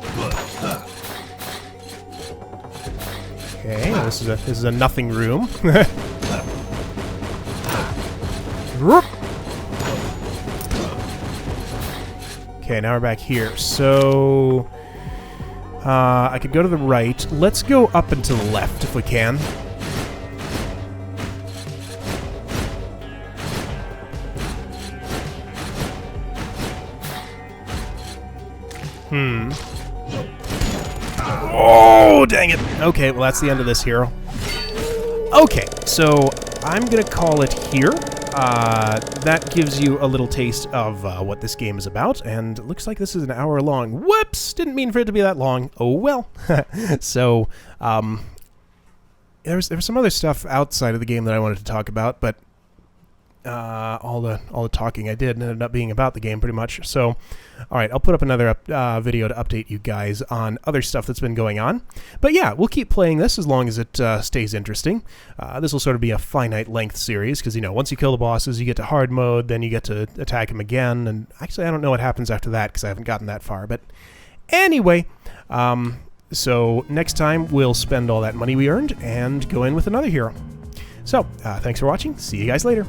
Okay, this is a nothing room. Okay, now we're back here. So I could go to the right. Let's go up and to the left if we can. Oh, dang it. Okay, well, that's the end of this hero. Okay, so I'm going to call it here. That gives you a little taste of what this game is about, and it looks like this is an hour long. Whoops! Didn't mean for it to be that long. Oh, well. So, there was some other stuff outside of the game that I wanted to talk about, but all the talking I did ended up being about the game pretty much. So, all right, I'll put up another video to update you guys on other stuff that's been going on. But yeah, we'll keep playing this as long as it stays interesting. This will sort of be a finite length series because, you know, once you kill the bosses, you get to hard mode, then you get to attack them again. And actually, I don't know what happens after that because I haven't gotten that far. But anyway, so next time we'll spend all that money we earned and go in with another hero. So, thanks for watching. See you guys later.